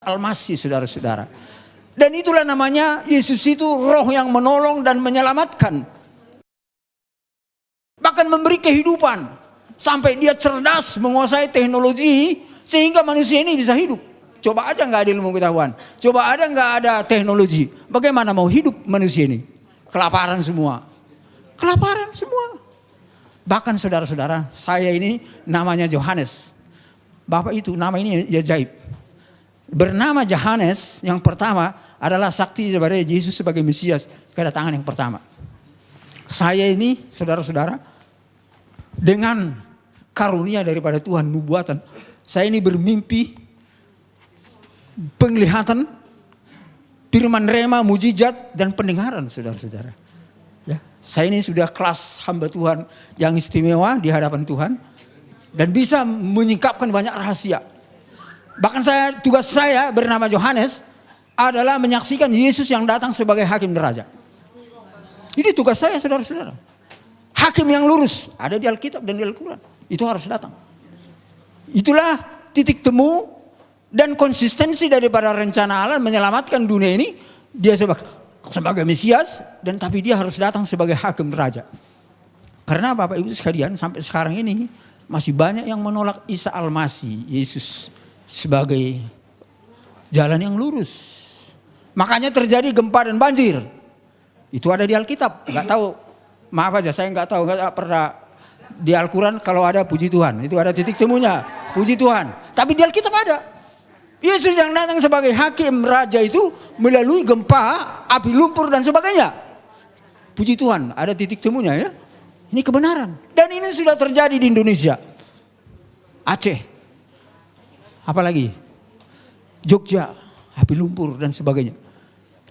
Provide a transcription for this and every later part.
Al-Masih, saudara-saudara. Dan itulah namanya Yesus itu roh yang menolong dan menyelamatkan. Bahkan memberi kehidupan. Sampai dia cerdas menguasai teknologi sehingga manusia ini bisa hidup. Coba aja nggak ada ilmu pengetahuan. Coba ada nggak ada teknologi. Bagaimana mau hidup manusia ini? Kelaparan semua. Kelaparan semua. Bahkan saudara-saudara, saya ini namanya Yohanes. Bapak itu nama ini ajaib. Bernama Yohanes yang pertama adalah saksi kepada Yesus sebagai Mesias, kedatangan yang pertama. Saya ini saudara-saudara dengan karunia daripada Tuhan, nubuatan. Saya ini bermimpi, penglihatan, firman rema, mujizat dan pendengaran, saudara-saudara. Ya, saya ini sudah kelas hamba Tuhan yang istimewa di hadapan Tuhan dan bisa menyingkapkan banyak rahasia. Bahkan tugas saya bernama Yohanes adalah menyaksikan Yesus yang datang sebagai hakim raja. Ini tugas saya, saudara-saudara. Hakim yang lurus ada di Alkitab dan di Al-Quran. Itu harus datang. Itulah titik temu dan konsistensi daripada rencana Allah menyelamatkan dunia ini. Dia sebagai Mesias, dan tapi dia harus datang sebagai hakim raja. Karena Bapak Ibu sekalian, sampai sekarang ini masih banyak yang menolak Isa Al-Masih, Yesus sebagai jalan yang lurus. Makanya terjadi gempa dan banjir. Itu ada di Alkitab. Nggak tahu, maaf aja saya nggak tahu, nggak pernah di Al-Quran. Kalau ada puji Tuhan, itu ada titik temunya, puji Tuhan. Tapi di Alkitab ada. Yesus yang datang sebagai hakim raja itu melalui gempa, api lumpur dan sebagainya. Puji Tuhan, ada titik temunya ya. Ini kebenaran. Dan ini sudah terjadi di Indonesia. Aceh. Apalagi? Jogja, api lumpur dan sebagainya.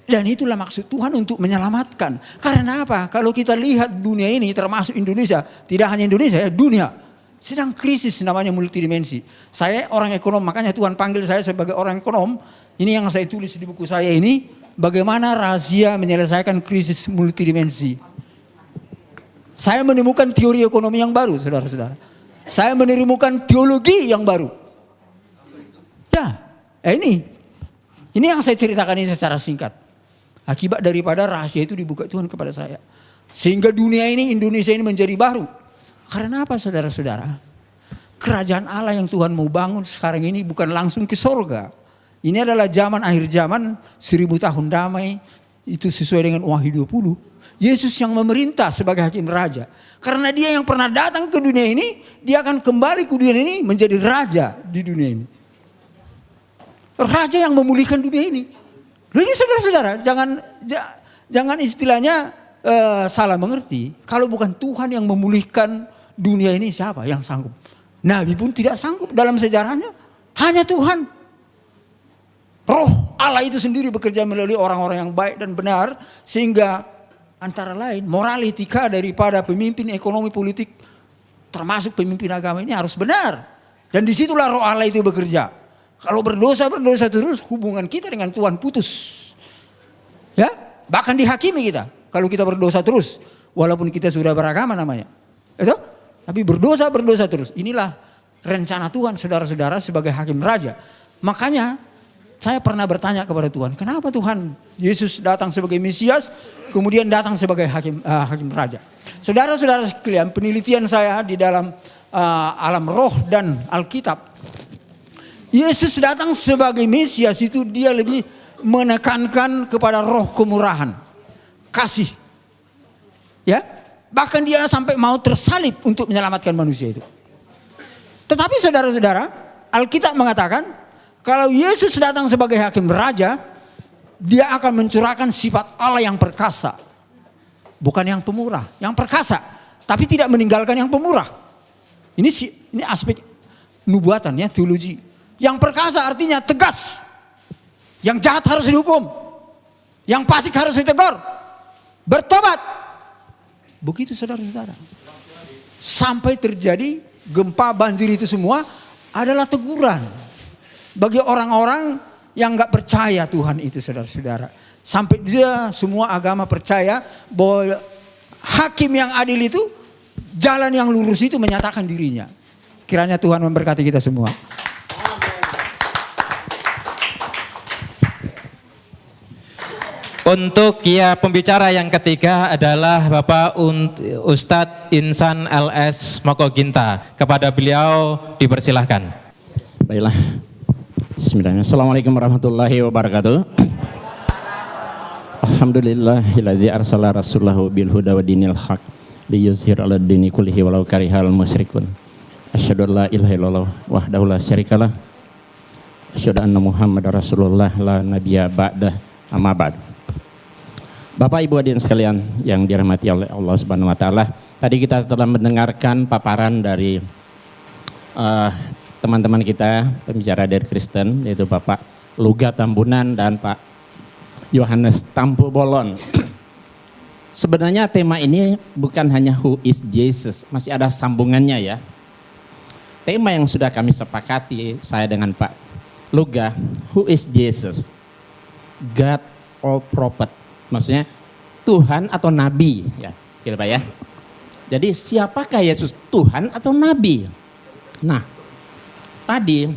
Dan itulah maksud Tuhan untuk menyelamatkan. Karena apa? Kalau kita lihat dunia ini termasuk Indonesia, tidak hanya Indonesia ya, dunia sedang krisis namanya multidimensi. Saya orang ekonom, makanya Tuhan panggil saya sebagai orang ekonom. Ini yang saya tulis di buku saya ini, bagaimana rahasia menyelesaikan krisis multidimensi. Saya menemukan teori ekonomi yang baru, saudara-saudara. Saya menemukan teologi yang baru. Ya, ini yang saya ceritakan ini secara singkat. Akibat daripada rahasia itu dibuka Tuhan kepada saya. Sehingga dunia ini, Indonesia ini menjadi baru. Karena apa, saudara-saudara? Kerajaan Allah yang Tuhan mau bangun sekarang ini bukan langsung ke sorga. Ini adalah zaman akhir zaman, 1000 tahun damai. Itu sesuai dengan Wahyu 20. Yesus yang memerintah sebagai hakim raja. Karena dia yang pernah datang ke dunia ini, dia akan kembali ke dunia ini menjadi raja di dunia ini. Raja yang memulihkan dunia ini. Ini saudara-saudara, jangan istilahnya salah mengerti. Kalau bukan Tuhan yang memulihkan dunia ini, siapa yang sanggup? Nabi pun tidak sanggup dalam sejarahnya. Hanya Tuhan. Roh Allah itu sendiri bekerja melalui orang-orang yang baik dan benar. Sehingga antara lain moral etika daripada pemimpin ekonomi politik, termasuk pemimpin agama ini harus benar. Dan disitulah roh Allah itu bekerja. Kalau berdosa terus, hubungan kita dengan Tuhan putus. Ya, bahkan dihakimi kita. Kalau kita berdosa terus, walaupun kita sudah beragama namanya. Itu? Tapi berdosa terus. Inilah rencana Tuhan, saudara-saudara, sebagai hakim raja. Makanya saya pernah bertanya kepada Tuhan, kenapa Tuhan Yesus datang sebagai Mesias, kemudian datang sebagai hakim raja. Saudara-saudara sekalian, penelitian saya di dalam alam roh dan Alkitab, Yesus datang sebagai Mesias itu dia lebih menekankan kepada roh kemurahan, kasih. Ya, bahkan dia sampai mau tersalib untuk menyelamatkan manusia itu. Tetapi saudara-saudara, Alkitab mengatakan kalau Yesus datang sebagai hakim raja, dia akan mencurahkan sifat Allah yang perkasa. Bukan yang pemurah, yang perkasa, tapi tidak meninggalkan yang pemurah. Ini aspek nubuatan ya, teologi. Yang perkasa artinya tegas. Yang jahat harus dihukum. Yang fasik harus ditegur. Bertobat. Begitu saudara-saudara. Sampai terjadi gempa banjir itu semua adalah teguran. Bagi orang-orang yang gak percaya Tuhan itu saudara-saudara. Sampai dia semua agama percaya bahwa hakim yang adil itu, jalan yang lurus itu menyatakan dirinya. Kiranya Tuhan memberkati kita semua. Untuk pembicara yang ketiga adalah Bapak Ustadz Insan LS Mokoginta. Kepada beliau dipersilahkan. Baiklah. Bismillahirrahmanirrahim. Assalamualaikum warahmatullahi wabarakatuh. Alhamdulillahillazi arsala rasulahu bil huda wa dinil haq liyuzhir 'ala dini kullihi walau karihal musyrikun. Asyhadu an la ilaha illallah wahdahu la syarikalah. Asyhadu anna Muhammadar Rasulullah la nabiyya ba'da. Amma ba'd. Bapak Ibu hadirin sekalian yang dirahmati oleh Allah Subhanahu wa taala, tadi kita telah mendengarkan paparan dari teman-teman kita pembicara dari Kristen, yaitu Bapak Luga Tambunan dan Pak Yohanes Tampu Bolon. Sebenarnya tema ini bukan hanya who is Jesus, masih ada sambungannya ya. Tema yang sudah kami sepakati saya dengan Pak Luga, who is Jesus? God or prophet? Maksudnya Tuhan atau Nabi ya, gitu Pak ya. Jadi siapakah Yesus, Tuhan atau Nabi? Nah, tadi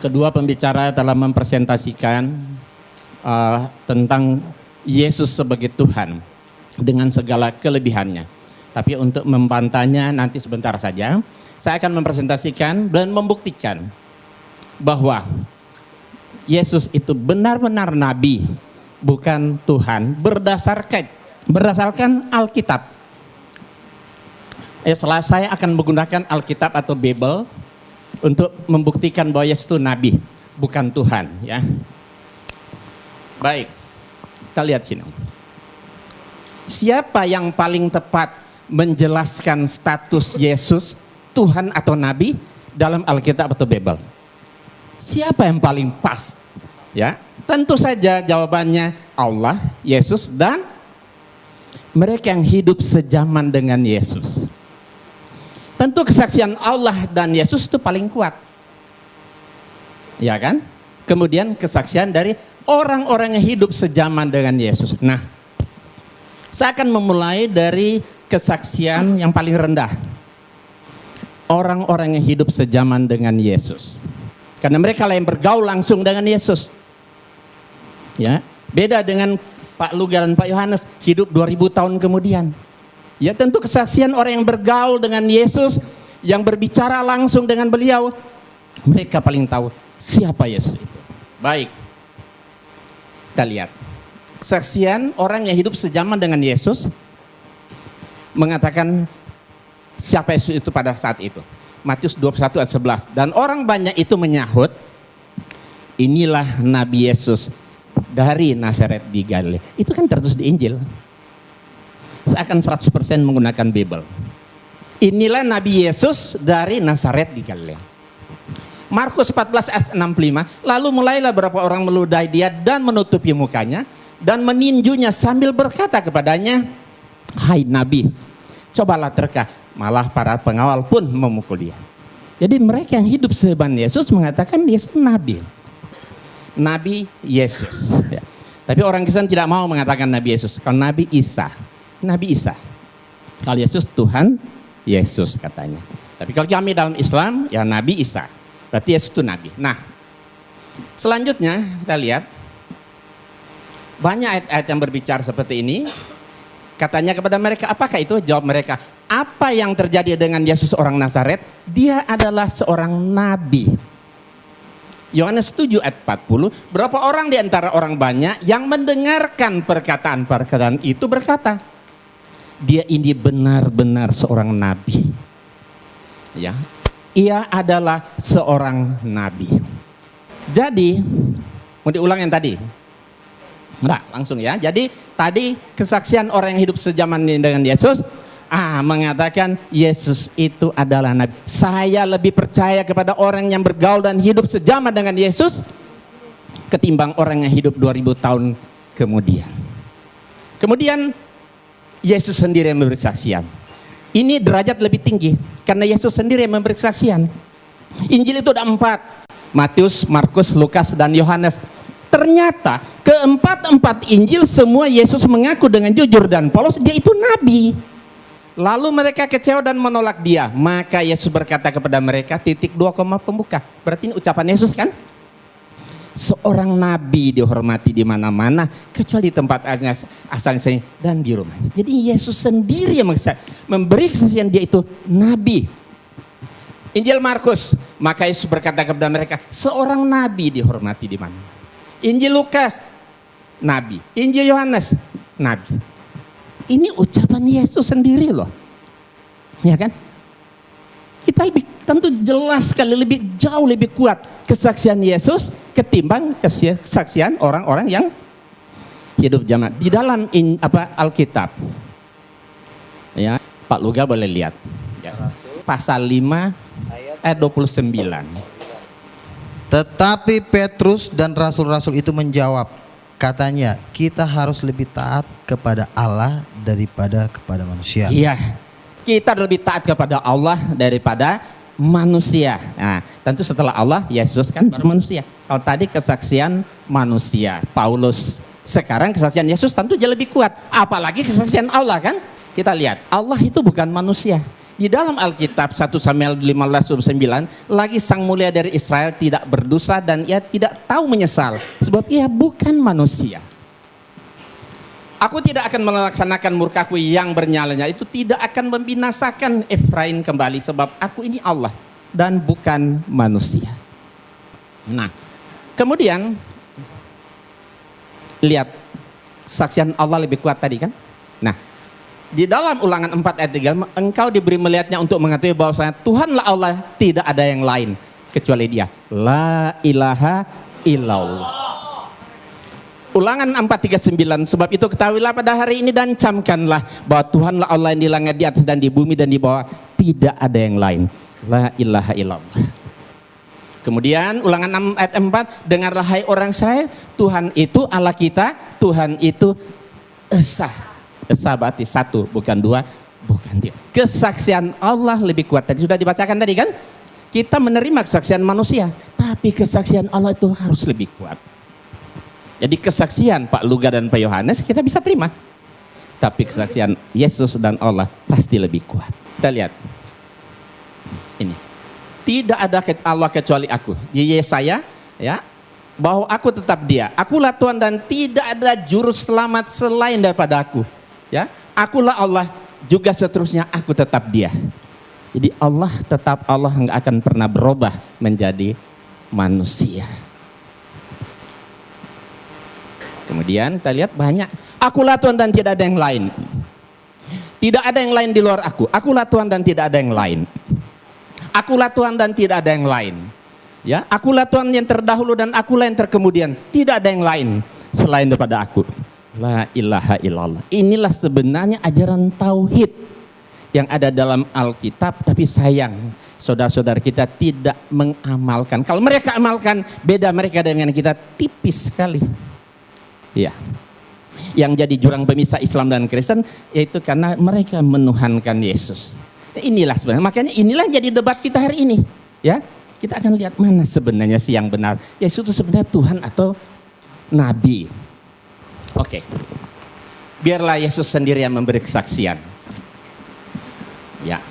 kedua pembicara telah mempresentasikan tentang Yesus sebagai Tuhan dengan segala kelebihannya. Tapi untuk membantahnya nanti sebentar saja, saya akan mempresentasikan dan membuktikan bahwa Yesus itu benar-benar Nabi, bukan Tuhan, berdasarkan Alkitab. Setelah saya akan menggunakan Alkitab atau Bible untuk membuktikan bahwa Yesus itu Nabi, bukan Tuhan. Ya, baik, kita lihat sini. Siapa yang paling tepat menjelaskan status Yesus Tuhan atau Nabi dalam Alkitab atau Bible? Siapa yang paling pas? Ya, tentu saja jawabannya Allah, Yesus, dan mereka yang hidup sejaman dengan Yesus. Tentu kesaksian Allah dan Yesus itu paling kuat. Ya kan? Kemudian kesaksian dari orang-orang yang hidup sejaman dengan Yesus. Nah, saya akan memulai dari kesaksian yang paling rendah. Orang-orang yang hidup sejaman dengan Yesus. Karena mereka lah yang bergaul langsung dengan Yesus. Ya, beda dengan Pak Luga dan Pak Yohanes hidup 2000 tahun kemudian. Ya, tentu kesaksian orang yang bergaul dengan Yesus, yang berbicara langsung dengan beliau, mereka paling tahu siapa Yesus itu. Baik, kita lihat kesaksian orang yang hidup sejaman dengan Yesus mengatakan siapa Yesus itu pada saat itu. Matius 21 ayat 11. Dan orang banyak itu menyahut, inilah Nabi Yesus dari Nazaret di Galilea. Itu kan tertulis di Injil. Saya akan 100% menggunakan Bible. Inilah Nabi Yesus dari Nazaret di Galilea. Markus 14 ayat 65. Lalu mulailah beberapa orang meludahi dia dan menutupi mukanya dan meninjunya sambil berkata kepadanya, hai Nabi, cobalah terka. Malah para pengawal pun memukul dia. Jadi mereka yang hidup sejaman Yesus mengatakan Yesus Nabi. Nabi Yesus. Ya. Tapi orang Kristen tidak mau mengatakan Nabi Yesus. Kalau Nabi Isa. Nabi Isa. Kalau Yesus Tuhan Yesus katanya. Tapi kalau kami dalam Islam ya Nabi Isa. Berarti Yesus itu Nabi. Nah, selanjutnya kita lihat. Banyak ayat-ayat yang berbicara seperti ini. Katanya kepada mereka, apakah itu? Jawab mereka, apa yang terjadi dengan Yesus orang Nazaret? Dia adalah seorang nabi. Yohanes 7 ayat 40, berapa orang di antara orang banyak yang mendengarkan perkataan-perkataan itu berkata, dia ini benar-benar seorang nabi. Ya, ia adalah seorang nabi. Jadi, mau diulang yang tadi? Enggak, langsung ya. Jadi tadi kesaksian orang yang hidup sejaman dengan Yesus mengatakan Yesus itu adalah Nabi. Saya lebih percaya kepada orang yang bergaul dan hidup sejaman dengan Yesus ketimbang orang yang hidup 2000 tahun kemudian. Kemudian Yesus sendiri yang memberi kesaksian. Ini derajat lebih tinggi karena Yesus sendiri yang memberi kesaksian. Injil itu ada 4. Matius, Markus, Lukas, dan Yohanes. Ternyata keempat Injil semua Yesus mengaku dengan jujur dan polos dia itu nabi. Lalu mereka kecewa dan menolak dia. Maka Yesus berkata kepada mereka, titik 2 koma pembuka. Berarti ini ucapan Yesus kan? seorang nabi dihormati di mana-mana kecuali di tempat asalnya dan di rumahnya. Jadi Yesus sendiri yang memberi kesaksian dia itu nabi. Injil Markus, maka Yesus berkata kepada mereka, seorang nabi dihormati di mana. Injil Lukas, nabi. Injil Yohanes, nabi. Ini ucapan Yesus sendiri loh. Ya kan? Kita lebih tentu jelas sekali, jauh lebih kuat kesaksian Yesus ketimbang kesaksian orang-orang yang hidup zaman di dalam Alkitab. Ya, Pak Luga boleh lihat. Ya. Pasal 5 ayat 29. Tetapi Petrus dan rasul-rasul itu menjawab, katanya, kita harus lebih taat kepada Allah daripada kepada manusia. Iya, kita lebih taat kepada Allah daripada manusia. Nah, tentu setelah Allah, Yesus kan baru manusia. Kalau tadi kesaksian manusia, Paulus. Sekarang kesaksian Yesus tentu jauh lebih kuat. Apalagi kesaksian Allah kan. Kita lihat, Allah itu bukan manusia. Di dalam Alkitab 1 Samuel 15:9, lagi sang mulia dari Israel tidak berdosa dan ia tidak tahu menyesal sebab ia bukan manusia. Aku tidak akan melaksanakan murkaku yang bernyalanya, itu tidak akan membinasakan Efraim kembali sebab aku ini Allah dan bukan manusia. Nah, kemudian lihat saksian Allah lebih kuat tadi kan. Nah, di dalam Ulangan 4 ayat 3, engkau diberi melihatnya untuk mengetahui bahwasanya Tuhanlah Allah, tidak ada yang lain kecuali Dia. La ilaha illallah. Ulangan 4:39, sebab itu ketahuilah pada hari ini dan camkanlah bahwa Tuhanlah Allah yang di langit, di atas dan di bumi dan di bawah, tidak ada yang lain. La ilaha illallah. Kemudian Ulangan 6 ayat 4, dengarlah hai orang Israel, Tuhan itu Allah kita, Tuhan itu esa. Esa berarti satu, bukan dua, bukan dia. Kesaksian Allah lebih kuat. Tadi sudah dibacakan tadi kan? Kita menerima kesaksian manusia, tapi kesaksian Allah itu harus lebih kuat. Jadi kesaksian Pak Luga dan Pak Yohanes kita bisa terima, tapi kesaksian Yesus dan Allah pasti lebih kuat. Kita lihat ini, tidak ada Allah kecuali aku. Di Yesaya ya, bahwa aku tetap Dia, akulah Tuhan dan tidak ada juru selamat selain daripada aku. Ya, akulah Allah, juga seterusnya aku tetap Dia. Jadi Allah tetap Allah, nggak akan pernah berubah menjadi manusia. Kemudian kita lihat banyak, akulah Tuhan dan tidak ada yang lain. Tidak ada yang lain di luar aku. Akulah Tuhan dan tidak ada yang lain. Akulah Tuhan dan tidak ada yang lain. Ya, akulah Tuhan yang terdahulu dan akulah yang terkemudian. Tidak ada yang lain selain daripada aku. La ilaha illallah. Inilah sebenarnya ajaran tauhid yang ada dalam Alkitab, tapi sayang saudara-saudara kita tidak mengamalkan. Kalau mereka amalkan, beda mereka dengan kita tipis sekali. Ya. Yang jadi jurang pemisah Islam dan Kristen yaitu karena mereka menuhankan Yesus. Inilah sebenarnya, makanya inilah jadi debat kita hari ini. Ya, kita akan lihat mana sebenarnya sih yang benar. Yesus itu sebenarnya Tuhan atau Nabi. Oke, biarlah Yesus sendiri yang memberi kesaksian. Ya,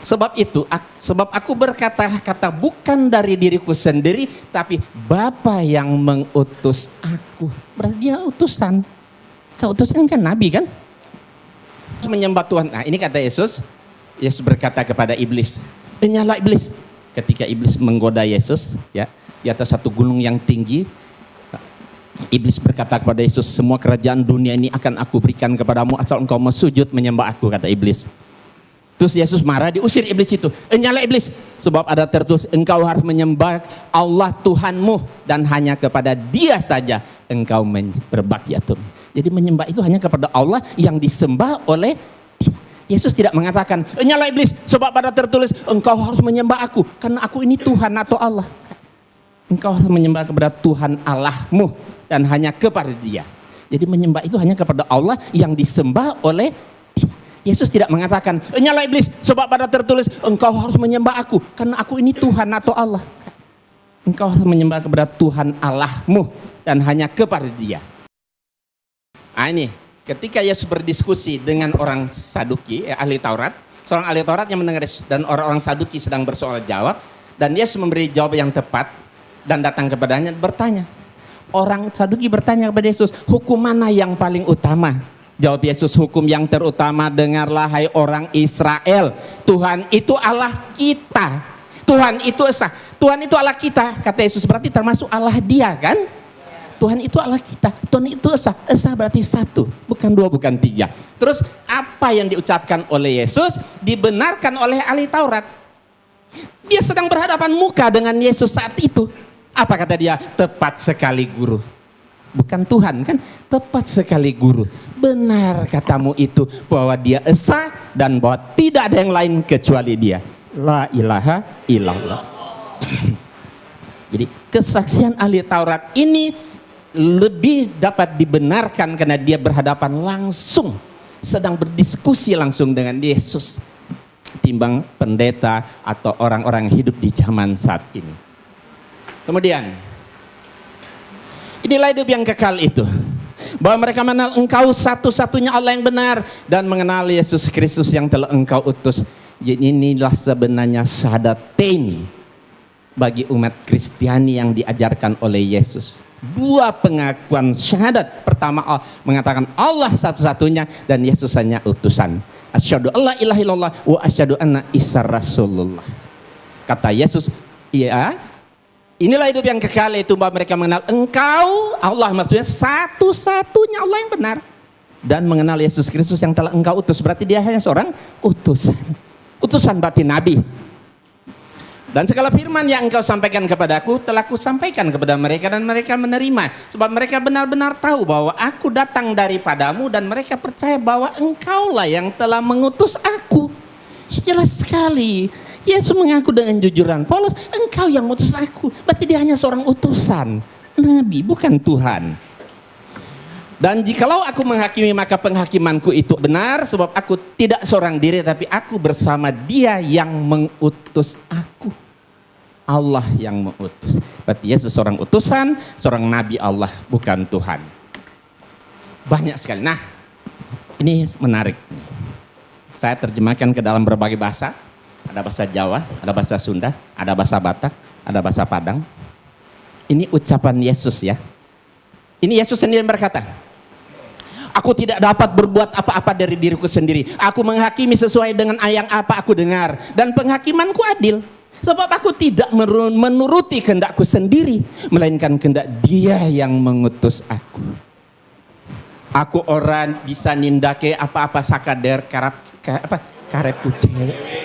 sebab itu, sebab aku berkata-kata bukan dari diriku sendiri, tapi Bapa yang mengutus aku. Berarti Dia utusan. Utusan kan Nabi kan? Menyembah Tuhan. Nah, ini kata Yesus. Yesus berkata kepada iblis, nyala iblis. Ketika iblis menggoda Yesus, ya, di atas satu gunung yang tinggi. Iblis berkata kepada Yesus, semua kerajaan dunia ini akan aku berikan kepadamu asal engkau sujud menyembah aku, kata iblis. Terus Yesus marah, diusir iblis itu. Nyala iblis, sebab ada tertulis engkau harus menyembah Allah Tuhanmu dan hanya kepada Dia saja engkau berbakti. Jadi menyembah itu hanya kepada Allah yang disembah oleh Yesus. Tidak mengatakan nyala iblis, sebab ada tertulis engkau harus menyembah aku karena aku ini Tuhan atau Allah. Engkau harus menyembah kepada Tuhan Allahmu dan hanya kepada Dia. Jadi menyembah itu hanya kepada Allah yang disembah oleh Yesus. Tidak mengatakan nyala iblis, sebab pada tertulis engkau harus menyembah aku karena aku ini Tuhan atau Allah. Engkau harus menyembah kepada Tuhan Allahmu dan hanya kepada Dia. Nah, ini ketika Yesus berdiskusi dengan orang Saduki, ahli Taurat, seorang ahli Taurat yang mendengar Yesus dan orang-orang Saduki sedang bersoal jawab, dan Yesus memberi jawab yang tepat. dan datang kepadanya bertanya. Orang Saduki bertanya kepada Yesus, hukum mana yang paling utama? Jawab Yesus, hukum yang terutama, dengarlah hai orang Israel, Tuhan itu Allah kita. Tuhan itu esa, Tuhan itu Allah kita. Kata Yesus, berarti termasuk Allah dia kan? Tuhan itu Allah kita, Tuhan itu esa. Esa berarti satu, bukan dua, bukan tiga. Terus apa yang diucapkan oleh Yesus dibenarkan oleh ahli Taurat. Dia sedang berhadapan muka dengan Yesus saat itu. Apa kata dia? Tepat sekali guru. Bukan Tuhan kan? Tepat sekali guru. Benar katamu itu, bahwa dia esa dan bahwa tidak ada yang lain kecuali dia. La ilaha illallah. Jadi kesaksian ahli Taurat ini lebih dapat dibenarkan karena dia berhadapan langsung, sedang berdiskusi langsung dengan Yesus, ketimbang pendeta atau orang-orang yang hidup di zaman saat ini. Kemudian inilah hidup yang kekal itu, bahwa mereka mengenal engkau satu-satunya Allah yang benar dan mengenal Yesus Kristus yang telah engkau utus. Jadi inilah sebenarnya syahadatain bagi umat Kristiani yang diajarkan oleh Yesus. Dua pengakuan syahadat. Pertama mengatakan Allah satu-satunya dan Yesus hanya utusan. Asyhadu alla ilaha illallah wa asyhadu anna Isa Rasulullah. Kata Yesus, ya, inilah hidup yang kekal, itu bahwa mereka mengenal engkau Allah, maksudnya satu-satunya Allah yang benar, dan mengenal Yesus Kristus yang telah engkau utus. Berarti dia hanya seorang utusan. Utusan berarti nabi. Dan segala firman yang engkau sampaikan kepadaku telah kusampaikan kepada mereka dan mereka menerima. Sebab mereka benar-benar tahu bahwa aku datang daripadamu dan mereka percaya bahwa engkaulah yang telah mengutus aku. Jelas sekali. Yesus mengaku dengan jujuran, Paulus, engkau yang mengutus aku. Berarti dia hanya seorang utusan. Nabi, bukan Tuhan. Dan jikalau aku menghakimi maka penghakimanku itu benar, sebab aku tidak seorang diri tapi aku bersama dia yang mengutus aku. Allah yang mengutus. Berarti Yesus seorang utusan, seorang nabi Allah, bukan Tuhan. Banyak sekali. Nah, ini menarik. Saya terjemahkan ke dalam berbagai bahasa. Ada bahasa Jawa, ada bahasa Sunda, ada bahasa Batak, ada bahasa Padang. Ini ucapan Yesus ya. Ini Yesus sendiri berkata, aku tidak dapat berbuat apa-apa dari diriku sendiri. Aku menghakimi sesuai dengan yang apa aku dengar. Dan penghakimanku adil. Sebab aku tidak menuruti kehendakku sendiri, melainkan kehendak dia yang mengutus aku. Aku orang bisa nindake apa-apa sakader karep putih.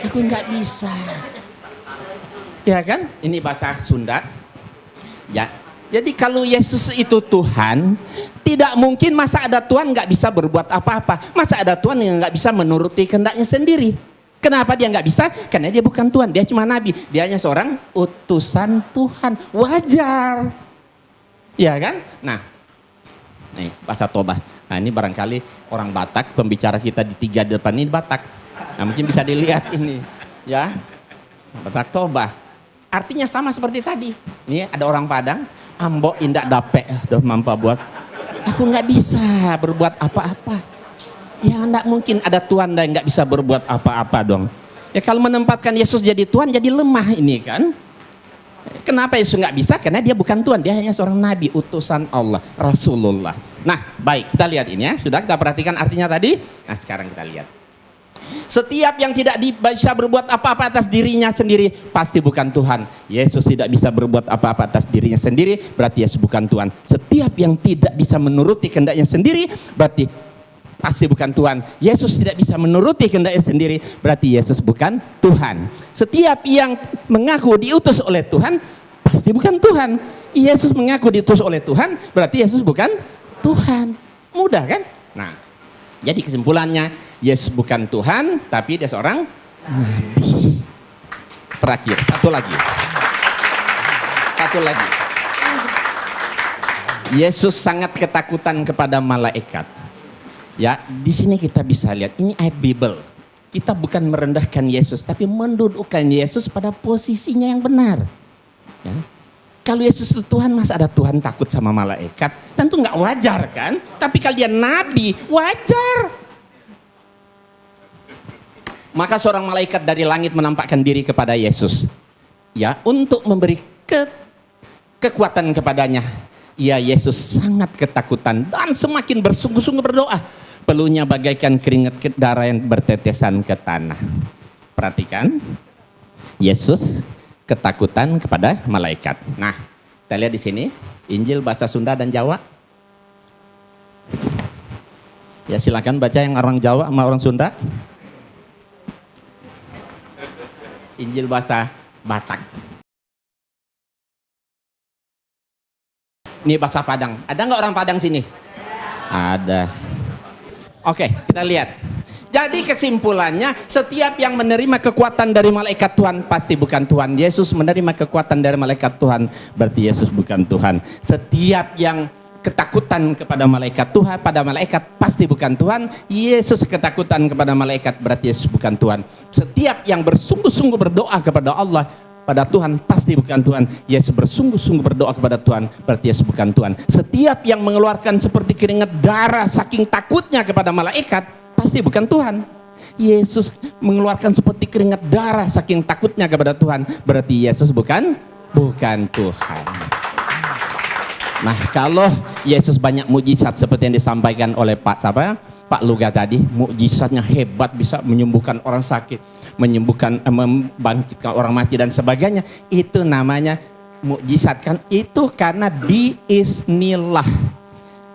Aku nggak bisa. Ya kan? Ini bahasa Sunda. Ya. Jadi kalau Yesus itu Tuhan, tidak mungkin masa ada Tuhan nggak bisa berbuat apa-apa. Masa ada Tuhan yang nggak bisa menuruti kehendaknya sendiri. Kenapa dia nggak bisa? Karena dia bukan Tuhan, dia cuma nabi. Dia hanya seorang utusan Tuhan. Wajar. Ya kan? Nah, nih bahasa Toba. Nah ini barangkali orang Batak, pembicara kita di 3 depan ini Batak. Nah mungkin bisa dilihat ini. Ya, Batak Toba. Artinya sama seperti tadi. Nih ada orang Padang, ambo indak dape, doh mampa buat. Aku nggak bisa berbuat apa-apa. Ya enggak mungkin ada Tuhan dan nggak bisa berbuat apa-apa dong. Ya kalau menempatkan Yesus jadi Tuhan jadi lemah ini kan. Kenapa Yesus nggak bisa? Karena dia bukan Tuhan, dia hanya seorang nabi, utusan Allah, Rasulullah. Nah baik, kita lihat ini ya. Sudah kita perhatikan artinya tadi. Nah sekarang kita lihat. Setiap yang tidak bisa berbuat apa-apa atas dirinya sendiri pasti bukan Tuhan. Yesus tidak bisa berbuat apa-apa atas dirinya sendiri, berarti Yesus bukan Tuhan. Setiap yang tidak bisa menuruti kehendaknya sendiri berarti pasti bukan Tuhan. Yesus tidak bisa menuruti kehendaknya sendiri, berarti Yesus bukan Tuhan. Setiap yang mengaku diutus oleh Tuhan pasti bukan Tuhan. Yesus mengaku diutus oleh Tuhan, berarti Yesus bukan Tuhan. Mudah kan? Nah, jadi kesimpulannya Yesus bukan Tuhan, tapi dia seorang nabi. Terakhir, satu lagi. Yesus sangat ketakutan kepada malaikat. Ya, di sini kita bisa lihat ini ayat Bible. Kita bukan merendahkan Yesus, tapi mendudukkan Yesus pada posisinya yang benar. Ya. Kalau Yesus itu Tuhan, masa ada Tuhan takut sama malaikat? Tentu nggak wajar kan? Tapi kalau dia nabi, wajar. Maka seorang malaikat dari langit menampakkan diri kepada Yesus. Ya, untuk memberi kekuatan kepadanya. Ya Yesus sangat ketakutan dan semakin bersungguh-sungguh berdoa. Peluhnya bagaikan keringat darah yang bertetesan ke tanah. Perhatikan, Yesus ketakutan kepada malaikat. Nah, kita lihat di sini Injil bahasa Sunda dan Jawa. Ya silakan baca yang orang Jawa sama orang Sunda. Injil bahasa Batak. Ini bahasa Padang. Ada nggak orang Padang sini? Ada. Oke, kita lihat. Jadi kesimpulannya, setiap yang menerima kekuatan dari malaikat Tuhan pasti bukan Tuhan. Yesus menerima kekuatan dari malaikat Tuhan, berarti Yesus bukan Tuhan. Setiap yang ketakutan kepada malaikat Tuhan, pada malaikat pasti bukan Tuhan. Yesus ketakutan kepada malaikat, berarti Yesus bukan Tuhan. Setiap yang bersungguh-sungguh berdoa kepada Allah, pada Tuhan pasti bukan Tuhan. Yesus bersungguh-sungguh berdoa kepada Tuhan, berarti Yesus bukan Tuhan. Setiap yang mengeluarkan seperti keringat darah saking takutnya kepada malaikat, pasti bukan Tuhan. Yesus mengeluarkan seperti keringat darah saking takutnya kepada Tuhan, berarti Yesus bukan Tuhan. Nah, kalau Yesus banyak mujizat seperti yang disampaikan oleh Pak Luga tadi, mujizatnya hebat, bisa menyembuhkan orang sakit, membangkitkan orang mati dan sebagainya, itu namanya mukjizat kan? Itu karena biiznillah,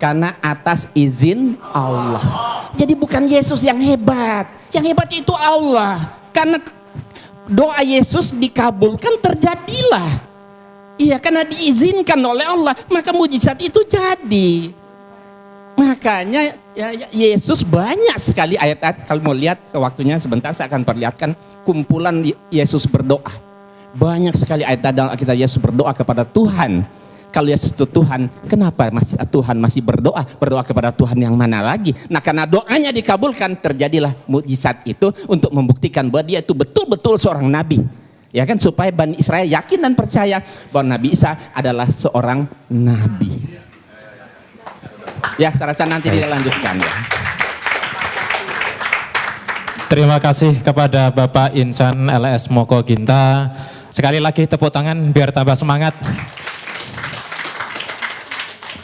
karena atas izin Allah. Jadi bukan Yesus yang hebat itu Allah. Karena doa Yesus dikabulkan, terjadilah. Iya, karena diizinkan oleh Allah, maka mujizat itu jadi. Makanya ya, Yesus banyak sekali ayat-ayat. Kalau mau lihat waktunya sebentar, saya akan perlihatkan kumpulan Yesus berdoa. Banyak sekali ayat dalam Alkitab Yesus berdoa kepada Tuhan. Kalau Yesus itu Tuhan, kenapa Tuhan masih berdoa kepada Tuhan yang mana lagi? Nah, karena doanya dikabulkan, terjadilah mukjizat itu untuk membuktikan bahwa dia itu betul-betul seorang nabi. Ya kan, supaya Bani Israel yakin dan percaya bahwa Nabi Isa adalah seorang nabi. Ya, saya rasa nanti dilanjutkan ya. Terima kasih kepada Bapak Insan LS Moko Ginta. Sekali lagi tepuk tangan biar tambah semangat.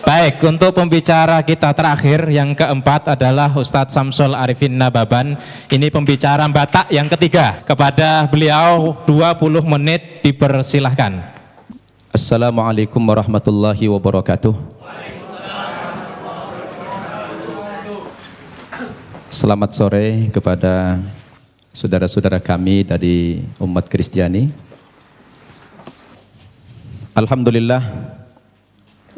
Baik, untuk pembicara kita terakhir yang keempat adalah Ustadz Samsul Arifin Nababan. Ini pembicara Batak yang ketiga. Kepada beliau 20 menit dipersilahkan. Assalamualaikum warahmatullahi wabarakatuh. Selamat sore kepada saudara-saudara kami dari umat Kristiani. Alhamdulillah.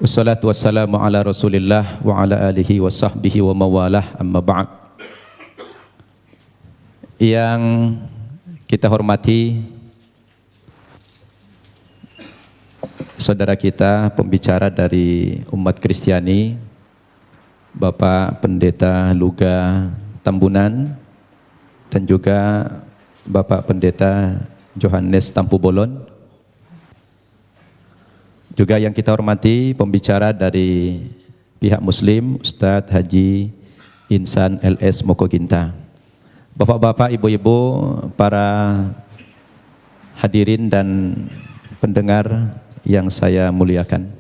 Wassalatu wassalamu ala rasulillah wa ala alihi wa sahbihi wa mawalah, amma ba'd. Yang kita hormati saudara kita, pembicara dari umat Kristiani, Bapak Pendeta Luga Tambunan, dan juga Bapak Pendeta Johannes Tampu Bolon. Juga yang kita hormati pembicara dari pihak Muslim, Ustadz Haji Insan LS Moko Ginta. Bapak-bapak, ibu-ibu, para hadirin dan pendengar yang saya muliakan.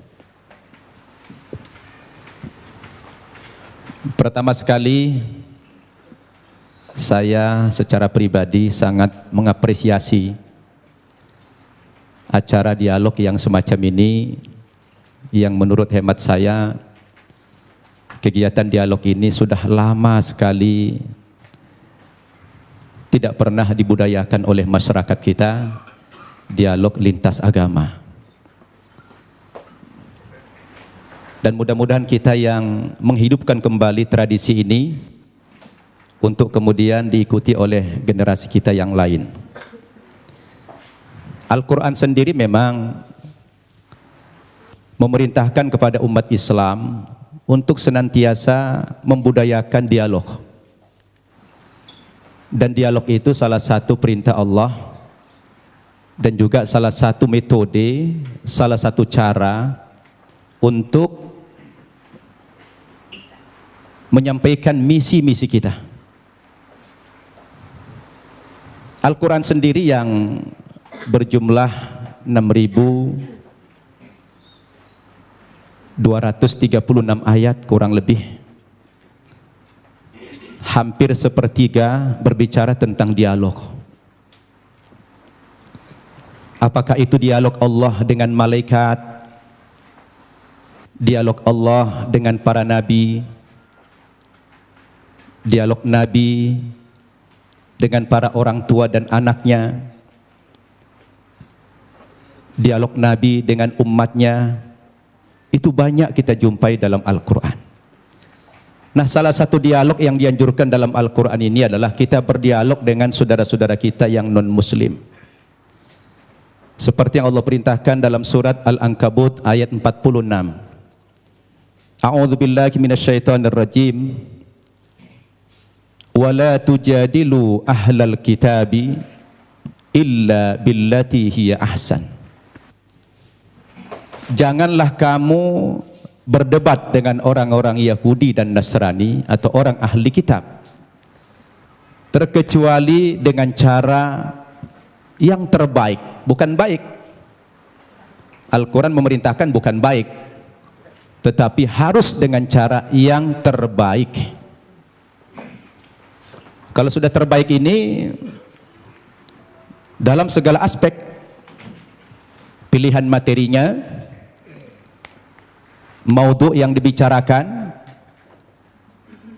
Pertama sekali, saya secara pribadi sangat mengapresiasi acara dialog yang semacam ini, yang menurut hemat saya kegiatan dialog ini sudah lama sekali tidak pernah dibudayakan oleh masyarakat kita, dialog lintas agama. Dan mudah-mudahan kita yang menghidupkan kembali tradisi ini untuk kemudian diikuti oleh generasi kita yang lain. Al-Quran sendiri memang memerintahkan kepada umat Islam untuk senantiasa membudayakan dialog. Dan dialog itu salah satu perintah Allah dan juga salah satu metode, salah satu cara untuk menyampaikan misi-misi kita. Al-Quran sendiri yang berjumlah 6.000 236 ayat kurang lebih. Hampir sepertiga berbicara tentang dialog. Apakah itu dialog Allah dengan malaikat, dialog Allah dengan para nabi, dialog nabi dengan para orang tua dan anaknya, dialog nabi dengan umatnya. Itu banyak kita jumpai dalam Al-Quran. Nah, salah satu dialog yang dianjurkan dalam Al-Quran ini adalah kita berdialog dengan saudara-saudara kita yang non-muslim. Seperti yang Allah perintahkan dalam surat Al-Ankabut ayat 46. A'udzu billahi minasyaitonir rajim. Wa la tujadilu ahlal kitabi illa billati hiya ahsan. Janganlah kamu berdebat dengan orang-orang Yahudi dan Nasrani atau orang ahli kitab terkecuali dengan cara yang terbaik, bukan baik. Al-Quran memerintahkan bukan baik, tetapi harus dengan cara yang terbaik. Kalau sudah terbaik ini dalam segala aspek, pilihan materinya, maudhu yang dibicarakan,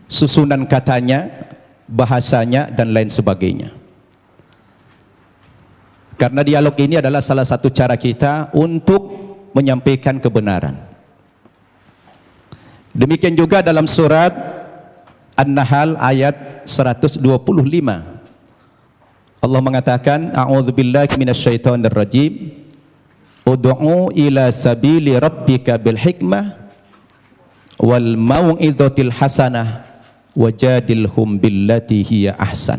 susunan katanya, bahasanya, dan lain sebagainya. Karena dialog ini adalah salah satu cara kita untuk menyampaikan kebenaran. Demikian juga dalam surat An-Nahl ayat 125. Allah mengatakan, A'udzubillahi minasyaitonir rajim. Ud'u ila sabili rabbika bil hikmah wal mau'izatil hasanah wajadilhum billati hiya ahsan.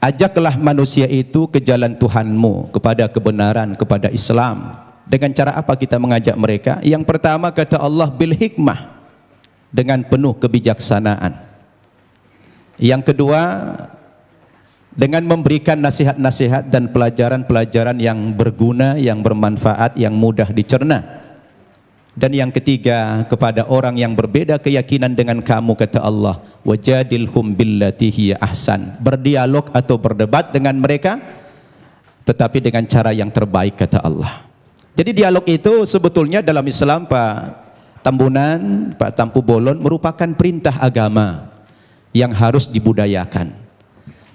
Ajaklah manusia itu ke jalan Tuhanmu, kepada kebenaran, kepada Islam. Dengan cara apa kita mengajak mereka? Yang pertama kata Allah, bil hikmah, dengan penuh kebijaksanaan. Yang kedua, dengan memberikan nasihat-nasihat dan pelajaran-pelajaran yang berguna, yang bermanfaat, yang mudah dicerna. Dan yang ketiga, kepada orang yang berbeda keyakinan dengan kamu, kata Allah, wajadilhum billati hiya ahsan. Berdialog atau berdebat dengan mereka, tetapi dengan cara yang terbaik, kata Allah. Jadi dialog itu sebetulnya dalam Islam, Pak Tambunan, Pak Tampu Bolon, merupakan perintah agama yang harus dibudayakan.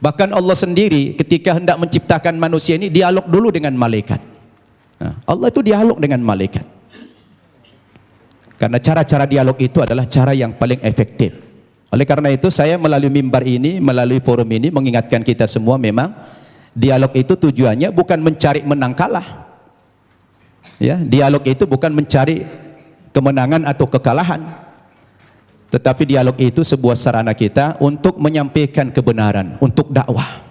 Bahkan Allah sendiri ketika hendak menciptakan manusia ini dialog dulu dengan malaikat. Nah, Allah itu dialog dengan malaikat. Karena cara-cara dialog itu adalah cara yang paling efektif. Oleh karena itu saya melalui mimbar ini, melalui forum ini mengingatkan kita semua, memang dialog itu tujuannya bukan mencari menang kalah. Ya, dialog itu bukan mencari kemenangan atau kekalahan. Tetapi dialog itu sebuah sarana kita untuk menyampaikan kebenaran, untuk dakwah.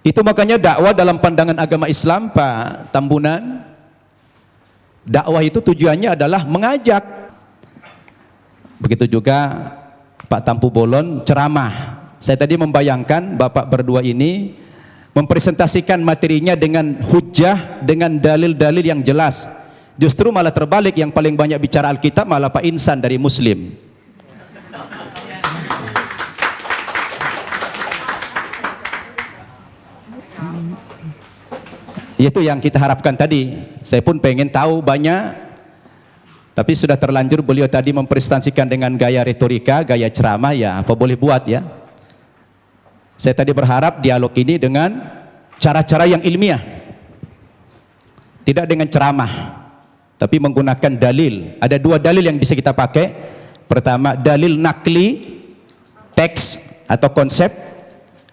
Itu makanya dakwah dalam pandangan agama Islam, Pak Tambunan, dakwah itu tujuannya adalah mengajak. Begitu juga Pak Tampu Bolon ceramah. Saya tadi membayangkan Bapak berdua ini mempresentasikan materinya dengan hujjah, dengan dalil-dalil yang jelas. Justru malah terbalik, yang paling banyak bicara Alkitab malah Pak Insan dari Muslim. Itu yang kita harapkan tadi. Saya pun pengen tahu banyak, tapi sudah terlanjur beliau tadi mempresentasikan dengan gaya retorika, gaya ceramah, ya apa boleh buat ya. Saya tadi berharap dialog ini dengan cara-cara yang ilmiah, tidak dengan ceramah, tapi menggunakan dalil. Ada dua dalil yang bisa kita pakai. Pertama, dalil nakli, teks atau konsep.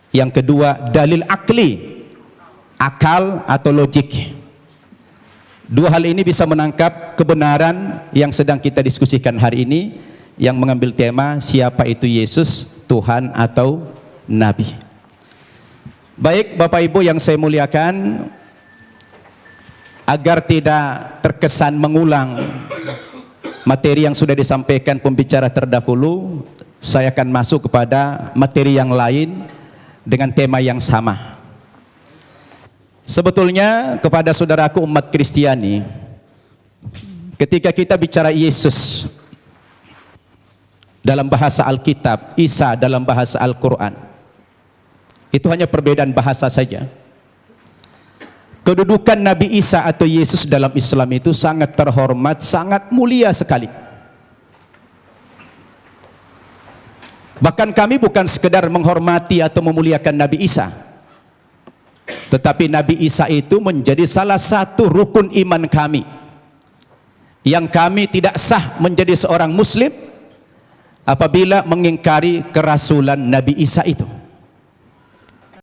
Yang kedua, dalil akli, akal atau logik. Dua hal ini bisa menangkap kebenaran yang sedang kita diskusikan hari ini, yang mengambil tema siapa itu Yesus, Tuhan atau Nabi. Baik Bapak Ibu yang saya muliakan, agar tidak terkesan mengulang materi yang sudah disampaikan pembicara terdahulu, saya akan masuk kepada materi yang lain dengan tema yang sama. Sebetulnya kepada saudaraku umat Kristiani, Ketika kita bicara Yesus dalam bahasa Alkitab, Isa dalam bahasa Al-Quran, itu hanya perbedaan bahasa saja. Kedudukan Nabi Isa atau Yesus dalam Islam itu sangat terhormat, sangat mulia sekali. Bahkan kami bukan sekedar menghormati atau memuliakan Nabi Isa, tetapi Nabi Isa itu menjadi salah satu rukun iman kami, yang kami tidak sah menjadi seorang muslim apabila mengingkari kerasulan Nabi Isa itu.